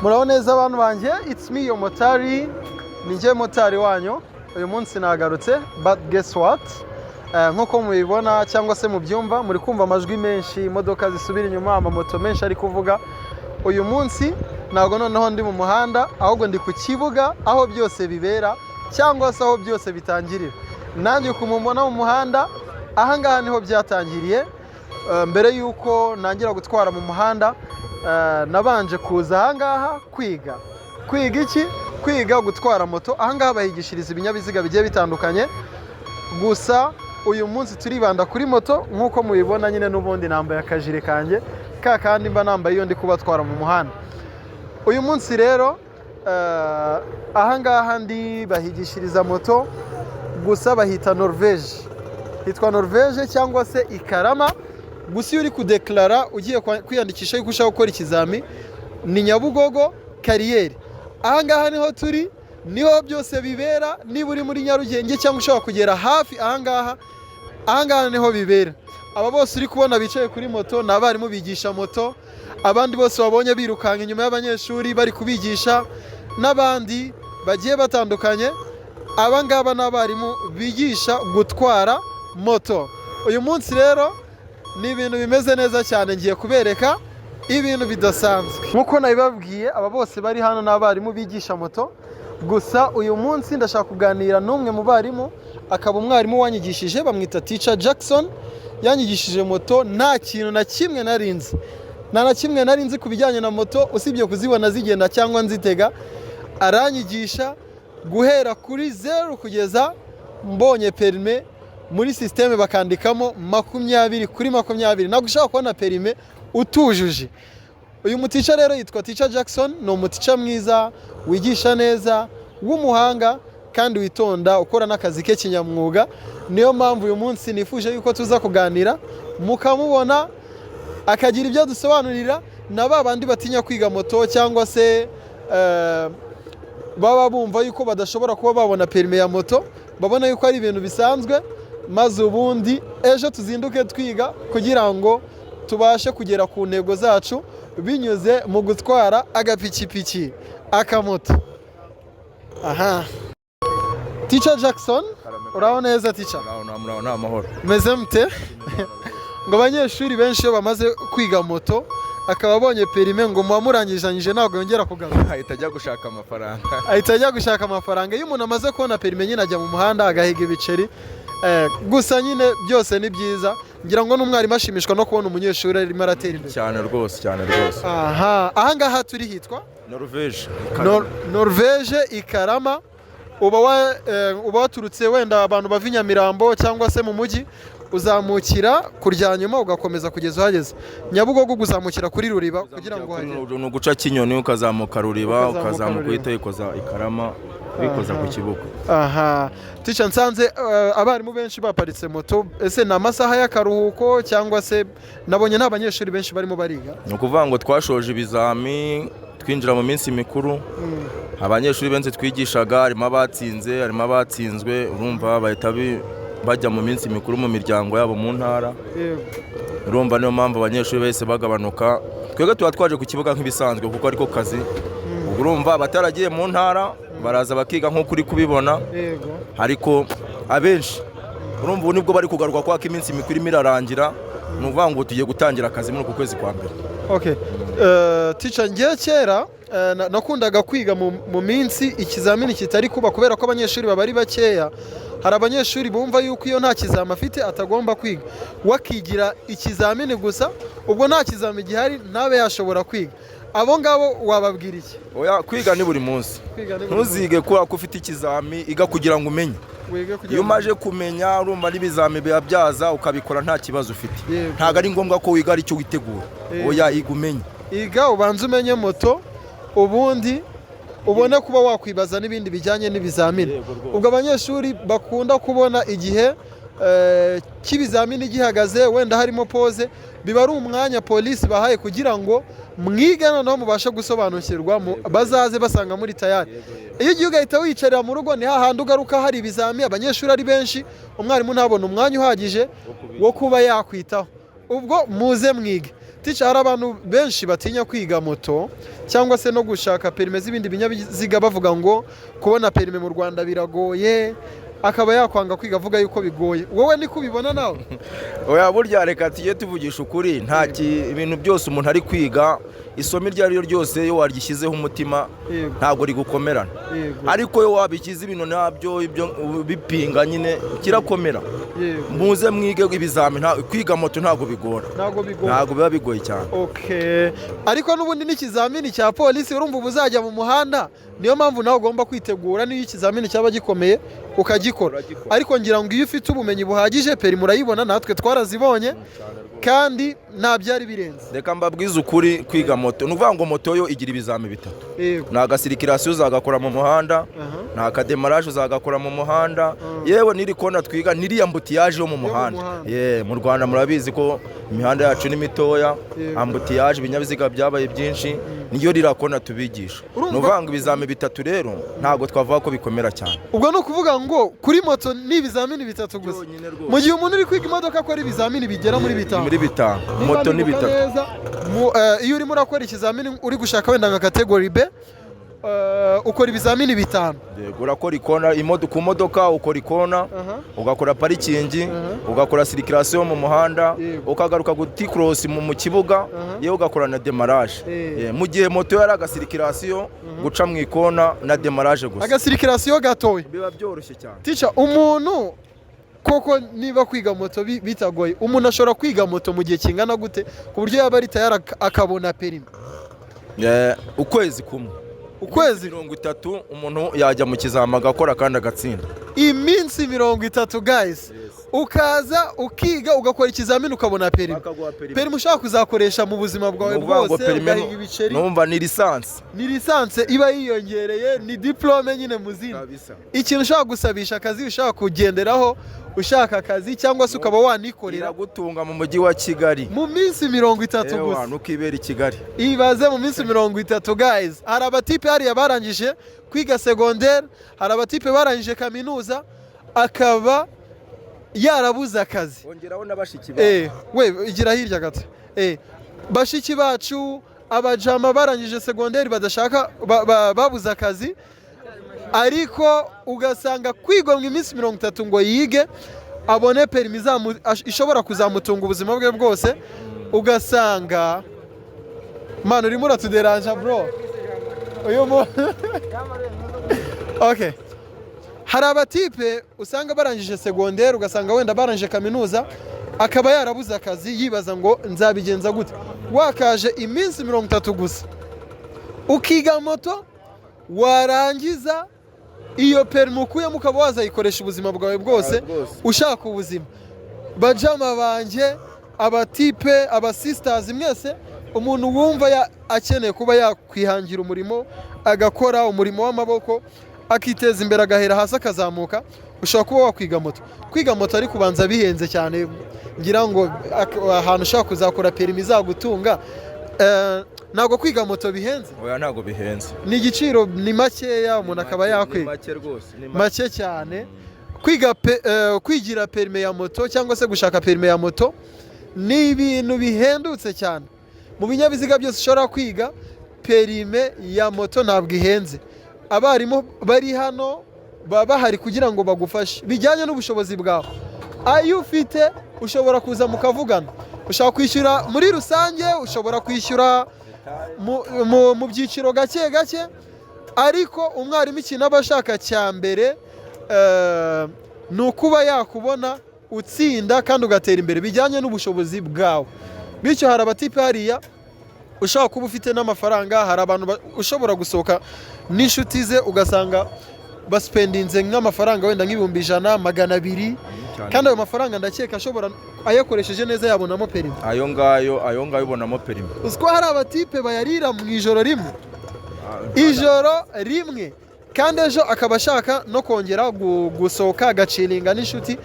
Muraho neza abantu banje, it's me yo motari, ninjye motari wanyu. Uyu munsi nagarutse, but guess what? Nkuko mubibona cyangwa se mubyumva, muri kumva amajwi menshi, imodoka zisubira inyuma, amamoto menshi ari kuvuga. Uyu munsi ntabwo noneho ndi mu muhanda, ahubwo ndi ku kibuga aho byose bibera cyangwa se aho byose bitangirira. Nanjye kumubona mu muhanda, aha ngaha niho byatangiriye. Mbere yuko nangira gutwara mu muhanda, nabanje kuza aha ngaha kwiga. Kwiga iki? Kwiga gutwara moto. Aha ngaha bahigishiriza ibinyabiziga bigiye bitandukanye. Gusa uyu munsi turibanda kuri moto, nkuko mubibona nyine n'ubundi nambaye akajire kanjye kandi mba nambaye iyo ndi kubatwara mu muhanda. Uyu munsi rero aha ngaha ndi bahigishiriza moto, gusa bahita Norvège. Hitwa Norvège cyangwa se Ikarama. Gusa iyo uri kudeklara ugiye kwiyandikisha yuko ushaka gukora ikizami, ni Nyabugogo kariyeri. Aha ngaha niho turi, niho byose bibera. Niba uri muri Nyarugenge cyangwa ushaka kugera hafi aha ngaha niho bibera. Aba bose uri kubona bicaye kuri moto ni abarimu bigisha moto. Abandi bose wabonye birukanka inyuma y'abanyeshuri bari kubigisha, n'abandi bagiye batandukanye. Aba ngaba n'abarimu bigisha gutwara moto. Uyu munsi rero ni ibintu bimeze neza cyane, ngiye kubereka ibintu bidasanzwe. Nkuko nabibabwiye, aba bose bari hano n'abarimu bigisha moto. Gusa uyu munsi ndashaka kuganira n'umwe mu barimu, akaba umwarimu wanyigishije, bamwita Teacher Jackson. Yanyigishije moto, nta kintu na kimwe narinzi. Nta na kimwe narinzi ku bijyanye na moto, usibye kuzibona zigenda cyangwa nzitega. Aranyigisha guhera kuri 0 kugeza mbonye perime. Muri systeme bakandikamo 20 kuri 20. Ntabwo ushaka kubona perime utujuje. Uyu muticha rero yitwa Teacher Jackson, ni umuticha mwiza, wigisha neza, w'umuhanga kandi witonda, ukora n'akazi ke kinyamwuga. Niyo mpamvu uyu munsi nifuje yuko tuza kuganira, mukamubona akagira ibyo dusobanurira, na babandi batinya kwiga moto cyangwa se baba bumva yuko badashobora kuba babona perime ya moto, babona yuko ari ibintu bisanzwe, maze ubundi ejo tuzinduke twiga kugira ngo tubashe kugera ku ntego zacu binyuze mu gutwara agapikipiki, akamoto. Aha. Teacher Jackson, uraho neza teacher? Muraho na amahoro. Meze mute? Ngo abanyeshuri benshi iyo bamaze kwiga moto akaba abonye perime ngo murangizanyije ntabwo yongera kugaruka. Ahita ajya gushaka amafaranga. Ahita ajya gushaka amafaranga. Iyo umuntu amaze kubona perime nyine ajya mu muhanda agahiga ibiceri. Gusa nyine byose ni byiza. Ngira ngo n'umwarimu ashimishwa no kubona umunyeshuri arimo aratera imbere. Cyane rwose. Aha. Aha ngaha turi hitwa Norvège. Norvège Ikarama. Uba waturutse wenda abantu bava Nyamirambo cyangwa se mu mujyi, uzamukira kurya nyuma ugakomeza kugeza uhageze. Nyabugogo uzamukira kuri Ruriba kugira ngo uhagere. Ni uguca Kinyoni ukazamuka Ruriba, ukazamuka uhita ikoza Ikarama, bikoza ku kibuga. Aha. Teacher, nsanze abarimu benshi baparitse moto. Ese ni amasaha y'akaruhuko cyangwa se nabonye nta banyeshuri benshi barimo bariga? Ni ukuvuga ngo twashoje ibizami, twinjira mu minsi mikuru. Abanyeshuri benshi twigishaga harimo abatsinze, harimo abatsinzwe, urumva bahita bajya mu minsi mikuru mu miryango yabo mu ntara. Urumva niyo mpamvu abanyeshuri bahise bagabanuka. Twebwe tuba twaje ku kibuga nk'ibisanzwe kuko ariko kazi. Urumva bataragiye mu ntara baraza bakiga nk'uko uri kubibona. Ariko abenshi urumva ubu nibwo bari kugaruka kwa ko iminsi mikuru irarangira. Ni ukuvuga ngo tugiye gutangira akazi muri uku kwezi kwa mbere. Okay. Teacher, ngiye kera nakundaga kwiga mu minsi ikizamini kitari kuba kubera ko abanyeshuri baba ari bakeya. Hari abanyeshuri bumva yuko iyo nta kizami afite atagomba kwiga, wakigira ikizamini gusa, ubwo nta kizami gihari ntabe yashobora kwiga. Abo ngabo wababwira iki? Oya, kwiga ni buri munsi. Ntuzige ko ufite ikizami iga kugira ngo umenye. Iyo umaje kumenya urumva n'ibizami byaza ukabikora nta kibazo ufite. Ntago ari ngombwa ko wiga ari cyo witegura. Oya, iga umenye. Iga ubanze umenye moto, ubundi ubone kuba wakwibaza n'ibindi bijyanye n'ibizamini. Ubwo abanyeshuri bakunda kubona igihe cy'ibizamini gihagaze, wenda harimo pause, biba ari umwanya polisi bahaye kugira ngo mwige noneho mubashe gusobanukirwa, bazaze basanga muri tayari. Iyo ugiye ugahita wicarira mu rugo, ni hahandi ugaruka hari ibizami, abanyeshuri ari benshi, umwarimu ntabona umwanya uhagije wo kuba yakwitaho. Ubwo muze mwige. Ticha, hari abantu benshi batinya kwiga moto cyangwa se no gushaka perime z'ibindi binyabiziga bavuga ngo kubona perime mu Rwanda biragoye, akaba yakwanga kwiga avuga yuko bigoye. Wowe niko ubibona nawe? Oya, burya reka tujye tuvugisha ukuri, nta ibintu byose umuntu ari kwiga, isomo iryo ari ryo ryose iyo warishyizeho umutima ntabwo rigukomerana, ariko iyo wabishyize ibintu nabyo ibyo bipinga nyine kirakomera. Muze mwige ibizamini, kwiga moto ntabwo bigora, ntabwo biba bigoye cyane. Okay, ariko n'ubundi n'ikizamini cya polisi urumva ubuzajya mu muhanda, niyo mpamvu nawe ugomba kwitegura niyo ikizamini cyaba gikomeye ukagikora. Ariko ngira ngo iyo ufite ubumenyi buhagije perime urayibona, natwe twarazibonye kandi nta byari birenze. Reka mbabwize ukuri, kwiga moto ni ukuvuga ngo moto yo igira ibizami bitatu. Ni agasirikirasiyo uzagakora mu muhanda, ni akademaraje uzagakora mu muhanda, yewe n'iri kona twiga n'iriya ambutiyaje yo mu muhanda. Mu Rwanda murabizi ko imihanda yacu ni mitoya, ambutiyaje ibinyabiziga byabaye byinshi, niyo rirakona tubigisha. Ni ukuvuga ngo ibizami bitatu rero ntabwo twavuga ko bikomera cyane. Ubwo ni ukuvuga ngo kuri moto ni ibizamini bitatu gusa, mu gihe umuntu uri kwiga imodoka akora ibizamini bigera muri bitanu. Moto ni bitatu. Iyo urimo urakora ikizamini uri gushaka wenda nka kategori B, ukora ibizamini bitanu. Urakora ikona ku modoka, ukora ikona, ugakora parikingi, ugakora sirikirasiyo mu muhanda, ukagaruka guti cross mu kibuga, yewe ugakora na demaraje. Mu gihe moto yari agasirikirasiyo, guca mu ikona na demaraje gusa. Agasirikirasiyo gatoya biba byoroshye cyane. Ticha, umuntu koko niba kwiga moto bitagoye, umuntu ashobora kwiga moto mu gihe kingana gute ku buryo yaba ari tayari akabona perime? Ukwezi kumwe. Ukwezi 30 umuntu yajya mu kizama agakora kandi agatsinda. Iminsi 30 guys, ukaza ukiga ugakora ikizamini ukabona perime. Perime ushaka kuzakoresha mu buzima bwawe bwose, ugahiga ibiceri. Numva ni lisansi. Ni lisansi iba yiyongereye, ni diplome nyine muzina. Ikintu ushaka gusabisha akazi, ushaka kugenderaho, ushaka akazi cyangwa se ukaba wanikorera, gutunga mu mujyi wa Kigali mu minsi 30 gusa. Nukibera i Kigali. Ibaze mu minsi 30 guys. Hari abatipe hariya barangije kwiga secondaire, hari abatipe barangije kaminuza akaba yarabuze akazi. Ongeraho n'abashiki bacu. We igira hirya gato. Bashiki bacu abajama barangije secondaire badashaka babuze akazi, ariko ugasanga kwigwa mu iminsi 30 ngo yige abone perime ishobora kuzamutunga ubuzima bwe bwose, ugasanga man urimo uratuderanja bro. Okay, hari abatipe usanga barangije secondaire, ugasanga wenda barangije kaminuza akaba yarabuze akazi, yibaza ngo nzabigenza gute. Wakaje iminsi 30 gusa ukiga moto, warangiza iyo perime ukuyemo ukaba wazayikoresha ubuzima bwawe bwose ushaka ubuzima. Bajama banje, abatipe, abasisters, mwese umuntu wumva akeneye kuba yakwihangira umurimo, agakora umurimo w'amaboko, akiteza imbere, agahera hasi akazamuka, ushobora kuba wakwiga moto. Kwiga moto ari kubanza bihenze cyane, ngira ngo ahantu ushaka kuzakora perime izagutunga. Ntabwo kwiga moto bihenze. Oya, ntabwo bihenze. Ni igiciro ni makeya, umuntu akaba yakwiga. Make rwose, make cyane. Kwigira perime ya moto cyangwa se gushaka perime ya moto ni ibintu bihendutse cyane. Mu binyabiziga byose ushobora kwiga, perime ya moto ntabwo ihenze. Abarimu bari hano baba bahari kugira ngo bagufashe bijyanye n'ubushobozi bwawe. Ayo ufite ushobora kuza mukavugana. Ushaka kwishyura muri rusange, ushobora kwishyura mu byiciro gake gake, ariko umwarimu ikintu aba ashaka cya mbere ni ukuba yakubona utsinda kandi ugatera imbere bijyanye n'ubushobozi bwawe. Bityo hari abatipe hariya ushaka kuba ufite n'amafaranga, hari abantu ushobora gusohoka n'inshuti ze ugasanga baspendinze nk'amafaranga wenda nk'ibihumbi 100, 200, kandi ayo mafaranga ndakeka ashobora ayakoresheje neza yabonamo perime. Ayo ngayo ubonamo perime. Uziko hari abatipe bayarira mu ijoro rimwe, kandi ejo akaba ashaka no kongera gusohoka agacilinga n'inshuti.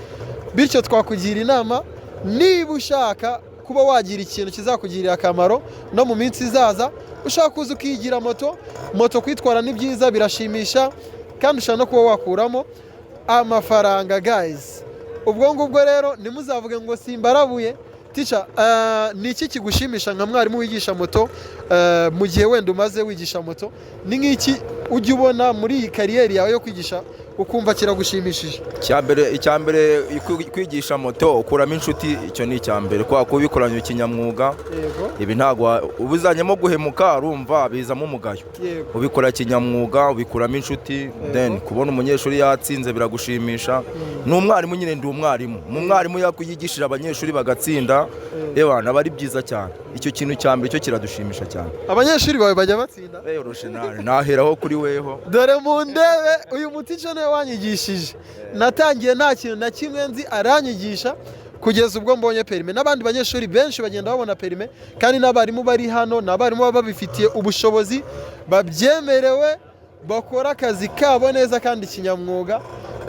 Bityo twakugira inama, niba ushaka kuba wagira ikintu kizakugirira akamaro no mu minsi izaza, ushaka kuza ukigira moto kwitwara ni byiza, birashimisha, kandi ushaka no kuba wakuramo amafaranga guys. Ubwo ngubwo rero ntimuzavuge ngo simbarabuye. Teacher, ni iki kigushimisha nka mwarimu wigisha moto mu gihe wenda umaze wigisha moto? Ni nk'iki ujya ubona muri iyi kariyeri yawe yo kwigisha ukumva kiragushimishije? Icyambere kwigisha moto ukuramo inshuti, icyo ni icyambere, kwa kubikoranye ikinyamwuga. Ibi ntabwo ubuzanyemo guhemuka, urumva bizamo umugayo. Ubikora kinyamwuga, ubikuramo inshuti, then kubona umunyeshuri yatsinze biragushimisha. N'umwarimu nyine ndi umwarimu, umwarimu yakuyigishije abanyeshuri bagatsinda, aba ari byiza cyane. Icyo kintu cyambere cyo kiradushimisha cyane. Abanyeshuri bawe bajya batsinda? Oroshenari naheraho kuri weho. Dore mu ndebe uyu muticha niwe wanyigishije. Natangiye nta kintu na kimwe nzi, aranyigisha kugeza ubwo mbonye perime. N'abandi banyeshuri benshi bagenda babona perime, kandi n'abarimu bari hano n'abarimu baba babifitiye ubushobozi, babyemerewe, bakora akazi kabo neza kandi kinyamwuga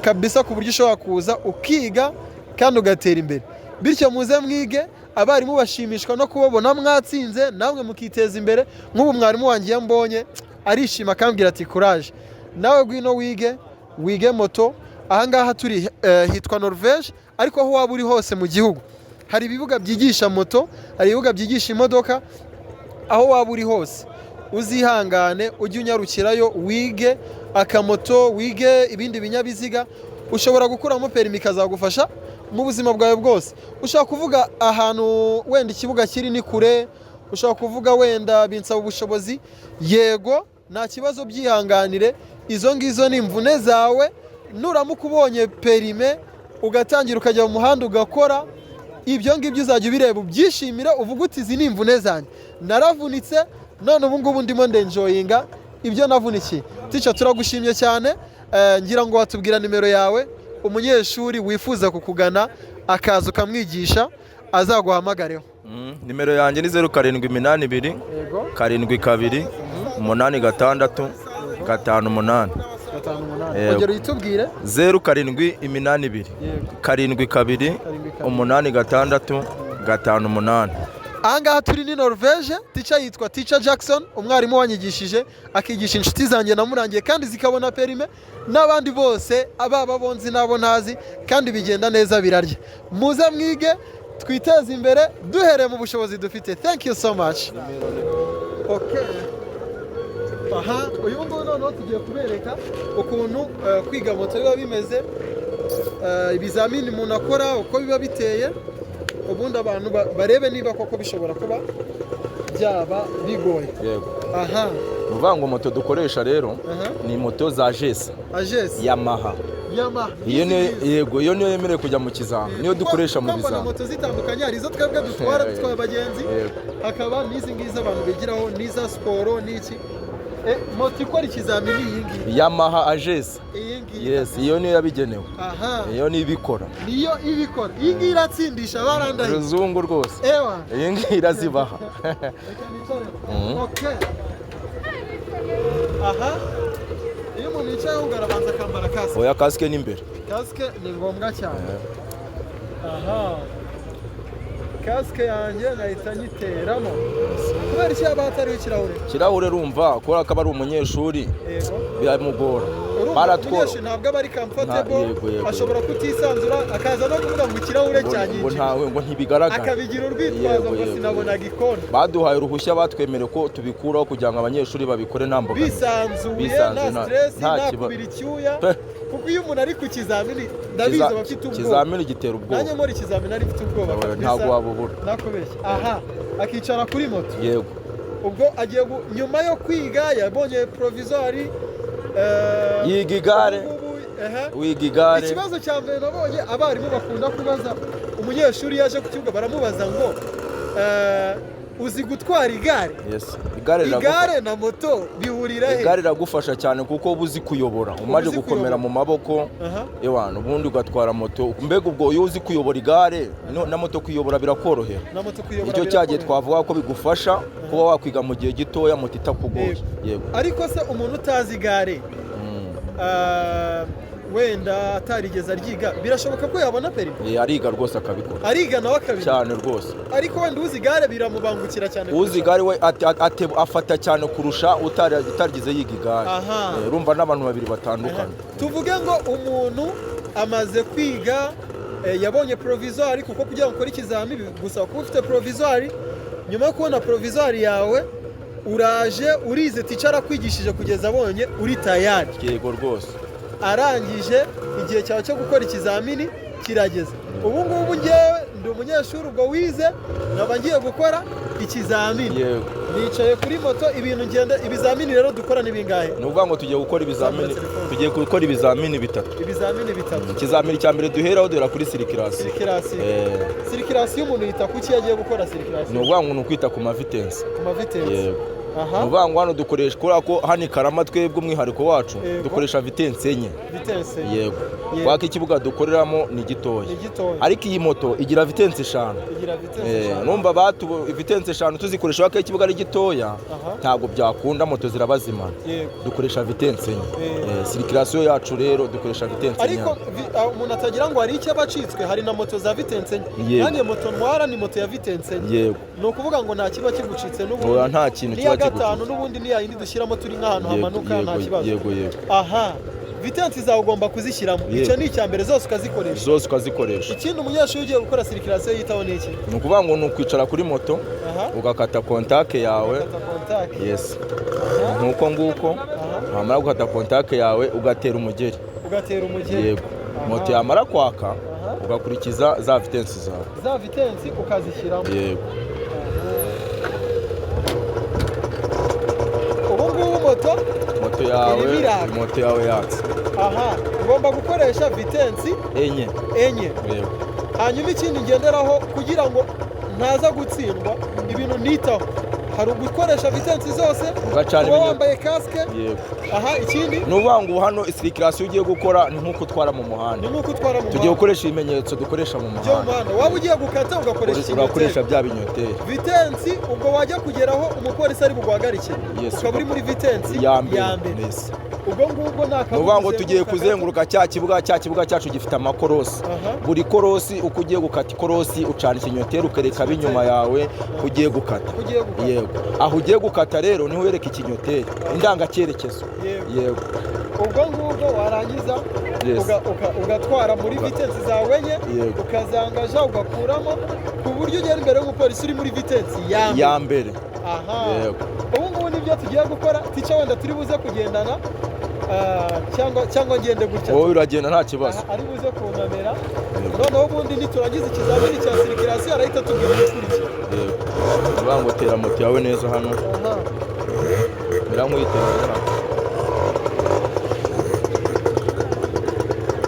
kabisa, ku buryo ushobora kuza ukiga kandi ugatera imbere. Bityo muze mwige, abarimu bashimishwa no kubabona mwatsinze, namwe mukiteza imbere. Nk'ubu mwarimu wanjye yambonye arishima akambwira ati courage, nawe gwino wige moto. Ahangaha turi hitwa Norvège, ariko aho waba uri hose mu gihugu hari ibibuga byigisha moto, hari ibibuga byigisha imodoka. Aho waba uri hose uzihangane ujye unyarukirayo, wige akamoto, wige ibindi binyabiziga. Ushobora gukuramo perimi ikazagufasha mu buzima bwawe bwose. Ushobora kuvuga ahantu wenda ikibuga kiri ni kure, ushobora kuvuga wenda binsaba ubushobozi, yego nta kibazo, byihanganire. Izo ngizo ni imvune zawe. Nuramuka ubonye perime ugatangira ukajya mu muhanda ugakora, ibyo ngibyo uzajya ubireba ubyishimira, uvuga uti izi ni imvune zanjye, naravunitse none ubu ngubu ndimo ndenjoyinga ibyo navunikiye. Teacher, turagushimye cyane. Ngira ngo watubwira nimero yawe, umunyeshuri wifuza kukugana akaza ukamwigisha azaguhamagareho. Nimero yanjye ni 0782 72 86 58. Ongera uyitubwire. 0782 72 86 58. Ahangaha turi ni Norvège. Teacher yitwa Teacher Jackson, umwarimu wanyigishije akigisha inshuti zanjye namurangiye kandi zikabona perime, n'abandi bose ababa bonzi nabo ntazi, kandi bigenda neza birarya. Muze mwige, twiteze imbere duhereye mu bushobozi dufite. Thank you so much. Okay. Aha, uyu nguyu noneho tugiye kubereka ukuntu kwiga moto biba bimeze, ibizamini umuntu akora uko biba biteye, ubundi abantu barebe niba koko bishobora kuba byaba bigoye. Yego. Aha. Uvuga ngo moto dukoresha rero ni moto za Jesa. Yamaha. Yego, iyo niyo yemerewe kujya mu kizami, niyo dukoresha mu bizami. Moto zitandukanye, hari izo twebwe dutwara abagenzi, hakaba n'izi ngizi abantu bigiraho, n'iza siporo n'iki. Moto ikora ikizamini iyi ngiyi Yamaha Agesa. Iyi ngiyi. Yes, iyo niyo yabigenewe. Aha. Iyo ni ibikora. Niyo ibikora. Iyi ngiyi iratsindisha barandaye. Ruzungu rwose. Ewa. Iyi ngiyi irazibaha. Okay. Aha. Iyo umuntu yicaye ahubwo arabanza akambara kasike. Oya, kasike ni imbere. Kasike ni ngombwa cyane. Aha. Kasike yanjye nahita nyiteramo. Kubera iki haba hatariho ikirahure? Ikirahure rumva kubera ko aba ari umunyeshuri biramugora. Umunyeshuri ntabwo aba ari comfortable, ashobora kutisanzura, akaza no kuvuga ngo ikirahure cyanyinjira. Ngo ntibigaragara. Akabigira urwitwazo ngo sinabonaga ikona. Baduhaye uruhushya, batwemereye ko tubikuraho kugira ngo abanyeshuri babikore nta mbogamizi. Bisanzuye, nta stress, nta kubira icyuya. Kuko iyo umuntu ari ku kizamini ndabizi abafite ubwoba. Ikizamini gitera ubwoba. Nanjye muri ikizamini ari mfite ubwoba. Ntabwo wabubura. Nakubeshya. Aha, akicara kuri moto. Yego. Ubwo agiye nyuma yo kwiga yabonye provisoire, yiga igare. Wiga igare. Ikibazo cya mbere nabonye abarimu bakunda kubaza umunyeshuri yaje ku kibuga, baramubaza ngo uzi gutwara igare? Yes. Igare na moto bihurira he? Igare riragufasha cyane kuko uba uzi kuyobora, umaze gukomera mu maboko, ubundi ugatwara moto. Mbega ubwo iyo uzi kuyobora igare na moto kuyobora birakorohera. Icyo cyagiye twavuga ko bigufasha kuba wakwiga mu gihe gitoya, moto itakugoye. Yego. Ariko se umuntu utazi igare wenda atarigeze aryiga, birashoboka ko yabona perimi? Ariga rwose akabikora. Ariga nawe akabikora cyane rwose. Ariko wenda uzi igare biramubangukira cyane. Uzi igare we afata cyane kurusha utarigize yiga igare. Urumva n'abantu babiri batandukanye. Tuvuge ngo umuntu amaze kwiga yabonye provisoire kuko kugira ngo ukore ikizamini gusa kuba ufite provisoire. Nyuma yo kubona provisoire yawe uraje urize teacher akwigishije kugeza abonye uri tayari. Yego rwose. Arangije igihe cyawe cyo gukora ikizamini kirageze. Ubu ngubu ngewe ndi umunyeshuri ubwo wize nkaba ngiye gukora ikizamini. Yego. Nicaye kuri moto ibizamini rero dukora ni bingahe? Ni ukuvuga ngo tugiye gukora ibizamini bitatu. Ibizamini bitatu. Ikizamini cya mbere duheraho duhera kuri sirikirasiyo. Sirikirasiyo umuntu yita kuki yagiye gukora sirikirasiyo? Ni ukuvuga ngo ni ukwita ku mavitensi. Ku mavitensi. Yego. Ni ukuvuga ngo hano dukoresha kubera ko hano i Karama twebwe umwihariko wacu dukoresha vitensi enye. Vitensi. Yego. Kubera ko ikibuga dukoreramo ni gitoya. Ariko iyi moto igira vitensi 5. Numva vitensi 5 tuzikoresha kuko ikibuga ari gitoya ntabwo byakunda, moto zirabazimana. Dukoresha vitensi enye. Sirikirasiyo yacu rero dukoresha vitensi enye. Ariko umuntu atagira ngo hari icyo bacitswe, hari na moto za vitensi enye. Nanjye moto ntwara ni moto ya vitensi enye. Yego. Ni ukuvuga ngo nta kiba kigucitse n'ubundi. Nta kintu kiba kigucitse. Gatanu n'ubundi ni yindi dushyiramo turi nk'ahantu hamanuka nta kibazo. Yego. Vitensi zawe ugomba kuzishyiramo. Icyo ni icya mbere, zose ukazikoresha. Ikindi umunyeshuri ugiye gukora sirikirasiyo yitaho ni iki? Ni ukuvuga ngo ni ukwicara kuri moto ugakata kontake yawe. Yes. Nk'uko nguko wamara gukata kontake yawe ugatera umugeri. Yego. Moto yamara kwaka ugakurikiza za vitensi zawe. Za vitensi ukazishyiramo. Yego. Ubu ngubu moto yawe yatse. Ugomba gukoresha vitensi enye. Yego. Hanyuma ikindi ngenderaho kugira ngo ntaza gutsindwa ibintu nitaho, hari ugukoresha vitensi zose, uba wambaye kasike. Ikindi ni ukuvuga ngo hano sirikirasiyo ugiye gukora ni nk'uko utwara mu muhanda. Tugiye gukoresha ibimenyetso dukoresha mu muhanda. Waba ugiye gukata ugakoresha bya binyoteri. Vitensi ubwo wajya kugeraho umupolisi ari buguhagarike ukaba uri muri vitensi ya mbere. Ubwo ngubwo ni ukuvuga ngo tugiye kuzenguruka cya kibuga cyacu gifite amakorosi. Buri korosi uko ugiye gukata ikorosi ucana ikinyoteri ukereka ab'inyuma yawe ugiye gukata. Yego. Aho ugiye gukata rero niho wereka ikinyoteri indangacyerekezo. Yego. Ubwo ngubwo warangiza ugatwara muri vitensi zawe enye, ukazangaja ugakuramo ku buryo ugera imbere y'umupolisi uri muri vitensi ya mbere. Yego. Ubu ngubu nibyo tugiye gukora. Tica wenda turi buze kugendana cyangwa ngende gutya. Wowe uragenda nta kibazo. Ari buze kunamera. Noneho ubundi niturangiza ikizamini cya sirikirasiyo arahita tubwira ukurikira. Yego. Uvuga ngo tera moto yawe neza hano. Nkuyitera.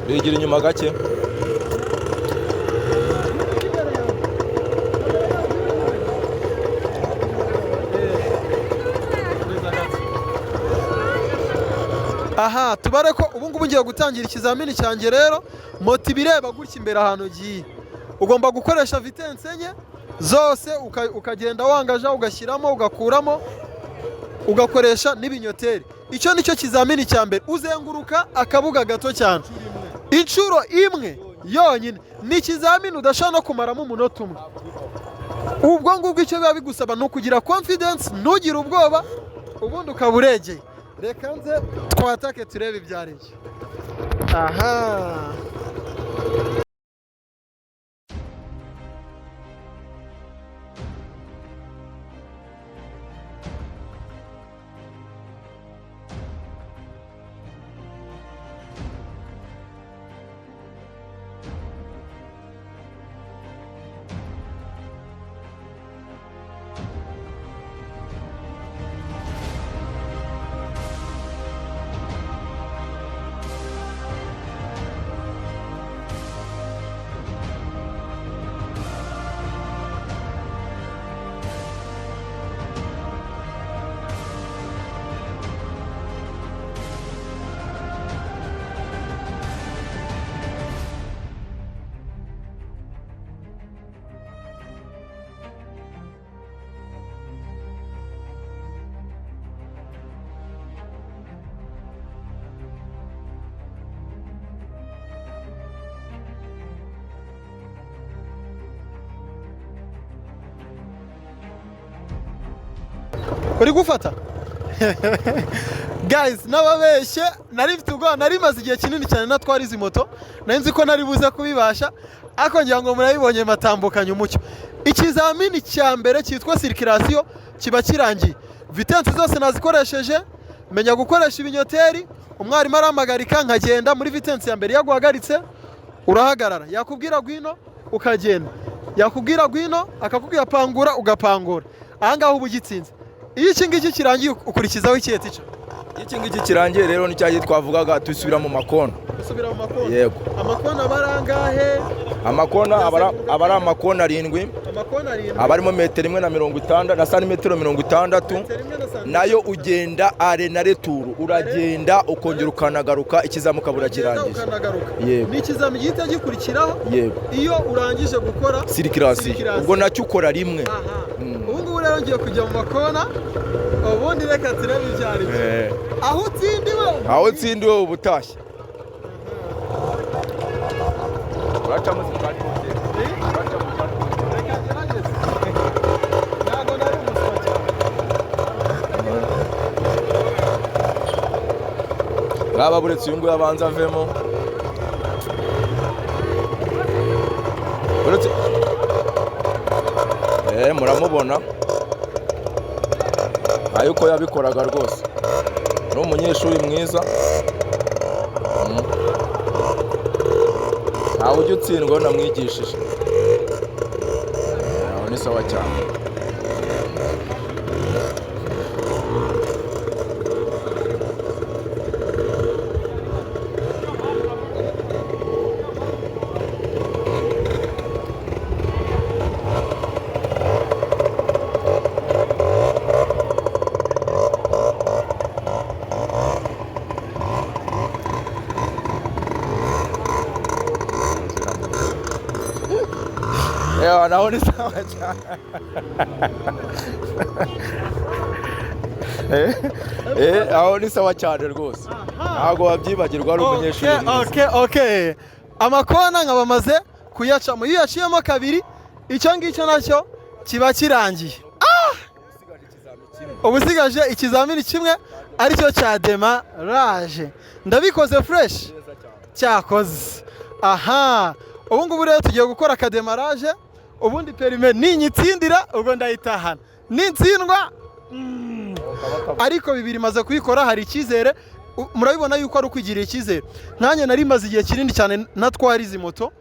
Bigira inyuma gake. Tubare ko ubu ngubu ngiye gutangira ikizamini cyanjye rero. Moto ibireba gutya imbere ahantu ugiye, ugomba gukoresha vitensi enye zose, ukagenda wangaja ugashyiramo ugakuramo ugakoresha n'ibinyoteri. Icyo nicyo kizamini cya mbere. Uzenguruka akabuga gato cyane inshuro imwe yonyine. Ni ikizamini udashobora no kumaramo umunota umwe. Ubwo ngubwo icyo biba bigusaba ni ukugira confidence, ntugire ubwoba, ubundi ukaba uregeye. Reka nze twatake turebe ibyo ari byo. Uri gufata? Guys, nababeshye, nari mfite ubwoba, nari maze igihe kinini cyane natwara izi moto, nari nzi ko nari buze kubibasha, Ako ngira ngo murabibonye matambukanye umucyo. Ikizamini cya mbere cyitwa circulation kiba kirangiye. Vitensi zose nazikoresheje, menya gukoresha ibinyoteri, umwarimu aramagarika nkagenda muri vitensi ya mbere yaguhagaritse urahagarara. Yakubwira gwino ukagenda. Yakubwira gwino akakubwira pangura ugapangura. Ahangaho ubu gitsinze. Iyo iki ngiki kirangiye ukurikizaho ikihe tica? Iki ngiki kirangiye rero ni cyagiye twavugaga tusubira mu makona. Usubira mu makona? Yego. Amakona barangahe? Amakona abari amakona 7. Amakona 7. Abarimo metero 1.60 na santimetero 60. Nayo ugenda are na returu uragenda ukongera ukanagaruka ikizamuka burakirangije. Yego. Ni ikizami gihita gikurikiraho? Yego. Iyo urangije gukora circulation ubwo nacyo ukora rimwe. Ubu ngubu rero ngiye kujya mu makona, ubundi reka turebe ibyari byo. Aho utsindiwe ubutashye. Uraca mu zikandi mutera. Uraca mu zikandi mutera. Reka gerageze. Ntabwo nari umuswa cyane. Ngaba buretse uyu nguyu abanza avemo. Buretse muramubona ayuko yabikoraga rwose. Ni umunyeshuri mwiza. Ntawe ujya utsindwa namwigishije. Aho ni sawa cyane. Naho ni sawa cyane. Aho ni sawa cyane rwose. Ntabwo wabyibagirwa ari umunyeshuri. Okay. Amakona nkabamaze kuyacamo. Iyo yaciyemo kabiri, icyo ngicyo nacyo kiba kirangiye. Ubusigaje ikizamini kimwe aricyo cya demarrage. Ndabikoze fresh. Cyakoze. Aha. Ubu ngubu rero tugiye gukora akademarrage. Ubundi perime ninyitsindira ubwo ndayitahana. Nintsindwa ariko bibiri maze kuyikora hari ikizere. Murabibona yuko ari ukwigirira ikizere. Nanjye nari maze igihe kinini cyane natwara izi moto.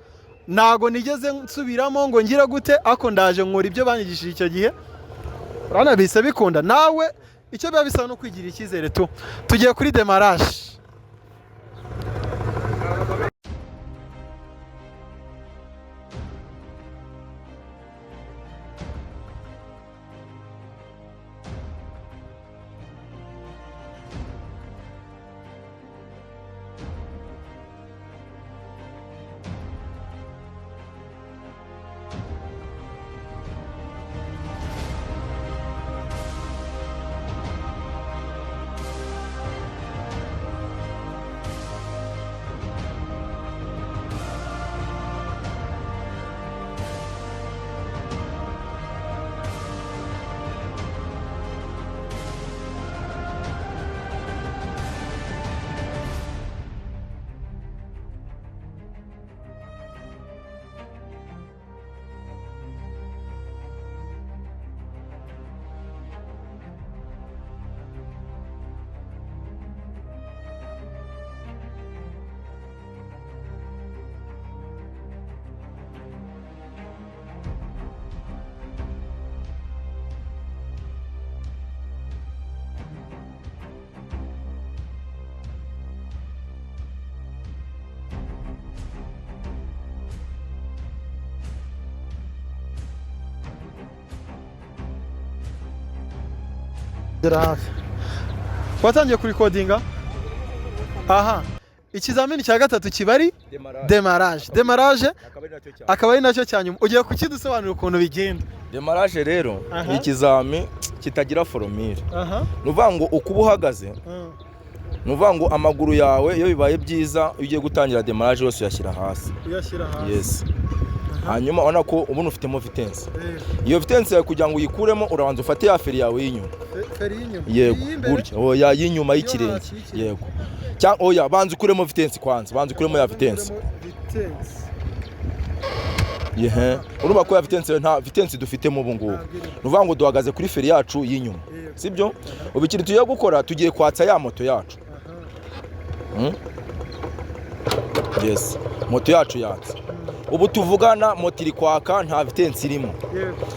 Nago nigeze nsubiramo ngo ngira gute ako ndaje nkora ibyo banyigishije icyo gihe. Urana bise bikunda. Nawe icyo biba bisa no kwigirira ikizere tu. Tugiye kuri demarrage. Watangiye kurikodinga? Aha. Ikizamini cya gatatu kibari demarrage akaba ari nacyo cyanyuma. Ugiye kukidusobanurira ukuntu bigenda? Demarrage rero ni ikizami kitagira formule. Nuvuga ngo ukuba uhagaze. Nuvuga ngo amaguru yawe iyo bibaye byiza ugiye gutangira demarrage yose uyashyira hasi. Yes. Hanyuma ubona ko umuntu ufitemo vitence. Iyo vitence yawe kugira ngo uyikuremo urabanza ufate ya feri yawe y'inyuma. Feri y'inyuma? Yego, gutya. Oya y'inyuma y'ikirenge. Yego. Cyangwa oya banza ukuremo vitence kwanza, banza ukuremo ya vitence. yehe urumva ko ya vitence nta vitence dufitemo ubu ngubu nuvuga ngo duhagaze kuri feri yacu y'inyuma sibyo ubu ikintu tugiye gukora tugiye kwatsa ya moto yacu yes moto yacu yatse ubu tuvugana moto iri kwaka nta vitence irimo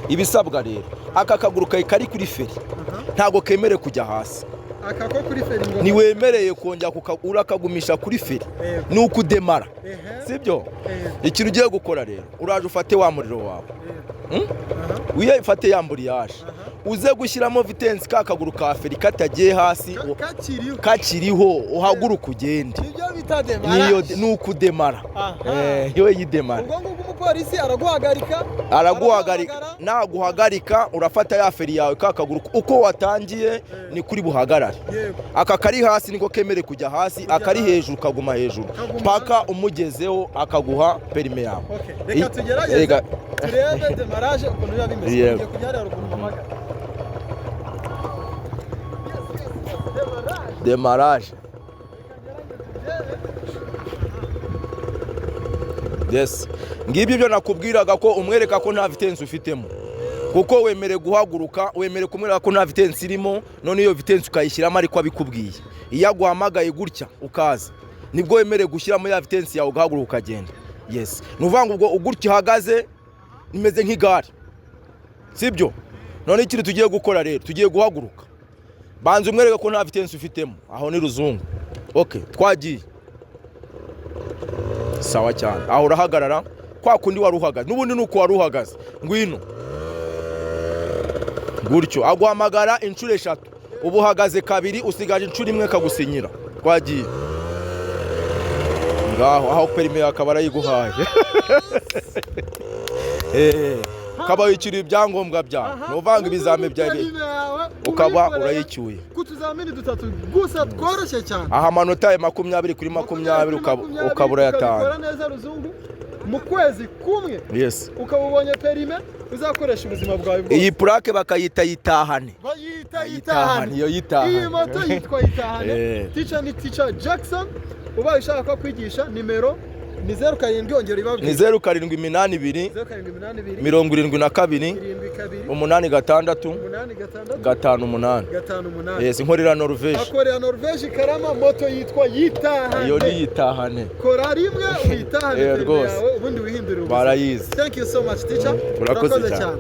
ibisabwa rero aka kaguru kari kuri feri ntago kemere kujya hasi aka ko kuri feri ngo niwemereye kongera urakagumisha kuri feri nuko udemara sibyo ikintu ugiye gukora rero uraje ufate wa muriro wawe wiye ufate yamburiyaje uze gushyiramo vitence ka kaguru ka feri katagiye hasi kakiriho uhaguruka ugende nibyo bita demara niyo nuko udemara yo yidemara ubwo ngubwo umupolisi araguhagarika naguhagarika urafata ya feri yawe ka kaguru uko watangiye ni kuri buhagarare aka kari hasi niko kemere kujya hasi akari hejuru kaguma hejuru paka umugezeho akaguha perime yawe reka tugerageze turebe demarage ukuntu biba bimeze ngiye kujya haruguru mpamagara demarage yes ngibyo byo nakubwiraga ko umwereka ko nta vitence ufitemo kuko wemere guhaguruka wemere kumwereka ko nta vitence irimo none iyo vitence ukayishyiramo ariko abikubwiye iyo aguhamagaye gutya ukaza nibwo wemere gushyiramo ya vitence yawe ugahaguruka ukagenda yes nuvuga ngo ubwo ugutya uhagaze nimeze nk'igare sibyo none ikiri tugiye gukora rero tugiye guhaguruka banze umwereka ko nta vitence ufitemo aho ni ruzungu okay twagiye sawa cyane aho urahagarara kwa kundi wari uhagaze n'ubundi nuko wari uhagaze ngwino gutyo aguhamagara inshuro 3 ubu uhagaze kabiri usigaje inshuro imwe kagusinyira twagiye ngaho aho perime akabara yiguhaye kaba yikiri ibyangombwa byawe nuvanga ibizame byawe ukaba urayicyuye kutuzamini dutatu gusa tworoshye cyane aha amanota ya 20 kuri 20 ukabura yatanga neza ruzungu mu kwezi kumwe yes ukabubonye perime uzakoresha ubuzima bwawe bwose iyi plaque bakayita yitahane iyo yitahane iyi moto yitwa yitahane teacher ni teacher Jackson ubaye ushaka kwigisha nimero ni 07 ongera ibabwira ni 0782 72 86 58 yes inkorera Norvège akorera Norvège Karama moto yitwa yitahane iyo ni yitahane kora rimwe uyitahane yawe ubundi wihindura barayizi thank you so much teacher urakoze cyane